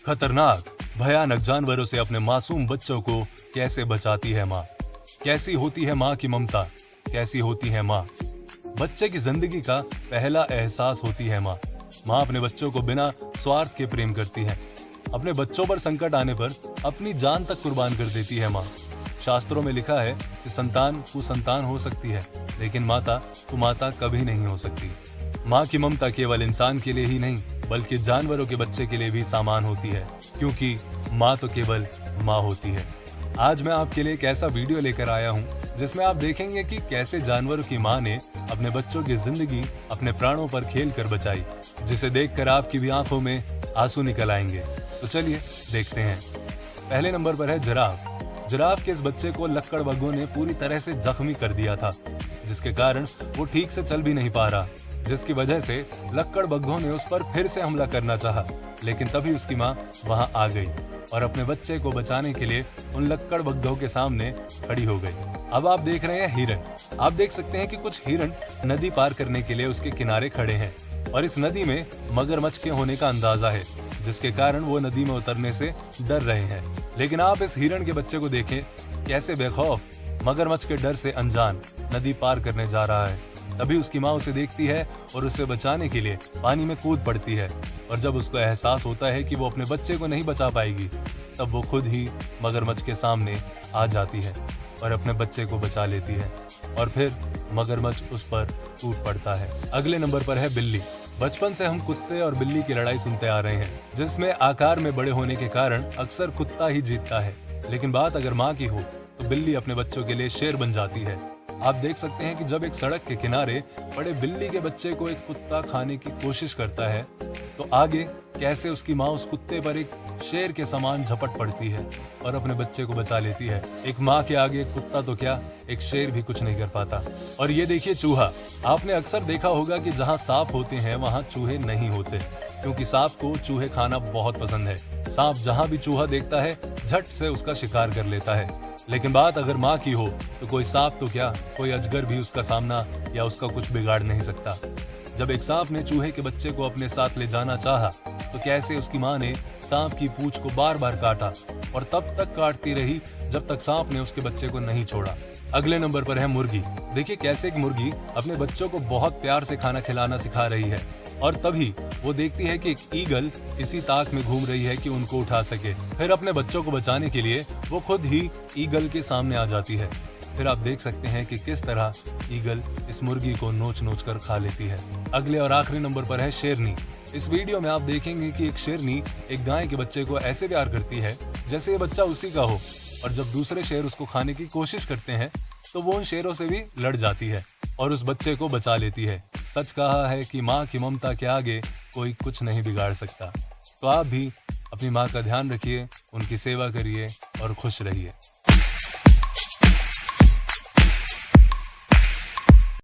खतरनाक भयानक जानवरों से अपने मासूम बच्चों को कैसे बचाती है माँ। कैसी होती है माँ की ममता, कैसी होती है माँ। बच्चे की जिंदगी का पहला एहसास होती है माँ। माँ अपने बच्चों को बिना स्वार्थ के प्रेम करती है। अपने बच्चों पर संकट आने पर अपनी जान तक कुर्बान कर देती है माँ। शास्त्रों में लिखा है कि संतान कुसंतान हो सकती है, लेकिन माता कुमाता कभी नहीं हो सकती। माँ की ममता केवल इंसान के लिए ही नहीं बल्कि जानवरों के बच्चे के लिए भी सामान होती है, क्योंकि माँ तो केवल माँ होती है। आज मैं आपके लिए एक ऐसा वीडियो लेकर आया हूँ जिसमें आप देखेंगे कि कैसे जानवरों की माँ ने अपने बच्चों की जिंदगी अपने प्राणों पर खेल कर बचाई, जिसे देखकर आपकी भी आंखों में आंसू निकल आएंगे। तो चलिए देखते हैं। पहले नंबर पर है जिराफ। जिराफ के इस बच्चे को लक्कड़बग्घों ने पूरी तरह से जख्मी कर दिया था, जिसके कारण वो ठीक से चल भी नहीं पा रहा, जिसकी वजह से लक्कड़बग्घों ने उस पर फिर से हमला करना चाहा, लेकिन तभी उसकी माँ वहां आ गई और अपने बच्चे को बचाने के लिए उन लक्कड़बग्घों के सामने खड़ी हो गई। अब आप देख रहे हैं हिरण। आप देख सकते हैं कि कुछ हिरण नदी पार करने के लिए उसके किनारे खड़े हैं और इस नदी में मगरमच्छ के होने का अंदाजा है, जिसके कारण वो नदी में उतरने से डर रहे हैं। लेकिन आप इस हिरण के बच्चे को देखें, कैसे बेखौफ मगरमच्छ के डर से अनजान नदी पार करने जा रहा है। तभी उसकी माँ उसे देखती है और उसे बचाने के लिए पानी में कूद पड़ती है, और जब उसको एहसास होता है कि वो अपने बच्चे को नहीं बचा पाएगी, तब वो खुद ही मगरमच्छ के सामने आ जाती है और अपने बच्चे को बचा लेती है, और फिर मगरमच्छ उस पर टूट पड़ता है। अगले नंबर पर है बिल्ली। बचपन से हम कुत्ते और बिल्ली की लड़ाई सुनते आ रहे हैं, जिसमें आकार में बड़े होने के कारण अक्सर कुत्ता ही जीतता है, लेकिन बात अगर माँ की हो तो बिल्ली अपने बच्चों के लिए शेर बन जाती है। आप देख सकते हैं कि जब एक सड़क के किनारे पड़े बिल्ली के बच्चे को एक कुत्ता खाने की कोशिश करता है, तो आगे कैसे उसकी माँ उस कुत्ते पर एक शेर के समान झपट पड़ती है और अपने बच्चे को बचा लेती है। एक माँ के आगे कुत्ता तो क्या, एक शेर भी कुछ नहीं कर पाता। और ये देखिए चूहा। आपने अक्सर देखा होगा कि जहाँ सांप होते हैं वहाँ चूहे नहीं होते, क्योंकि सांप को चूहे खाना बहुत पसंद है। सांप जहाँ भी चूहा देखता है झट से उसका शिकार कर लेता है। लेकिन बात अगर माँ की हो तो कोई सांप तो क्या, कोई अजगर भी उसका सामना या उसका कुछ बिगाड़ नहीं सकता। जब एक सांप ने चूहे के बच्चे को अपने साथ ले जाना चाहा, तो कैसे उसकी माँ ने सांप की पूंछ को बार बार काटा और तब तक काटती रही जब तक सांप ने उसके बच्चे को नहीं छोड़ा। अगले नंबर पर है मुर्गी। देखिए कैसे एक मुर्गी अपने बच्चों को बहुत प्यार से खाना खिलाना सिखा रही है, और तभी वो देखती है कि एक ईगल इसी ताक में घूम रही है कि उनको उठा सके। फिर अपने बच्चों को बचाने के लिए वो खुद ही ईगल के सामने आ जाती है। फिर आप देख सकते हैं कि किस तरह ईगल इस मुर्गी को नोच नोच कर खा लेती है। अगले और आखिरी नंबर पर है शेरनी। इस वीडियो में आप देखेंगे कि एक शेरनी एक गाय के बच्चे को ऐसे प्यार करती है जैसे ये बच्चा उसी का हो, और जब दूसरे शेर उसको खाने की कोशिश करते हैं तो वो उन शेरों से भी लड़ जाती है और उस बच्चे को बचा लेती है। सच कहा है कि माँ की ममता के आगे कोई कुछ नहीं बिगाड़ सकता। तो आप भी अपनी माँ का ध्यान रखिए, उनकी सेवा करिए और खुश रहिए।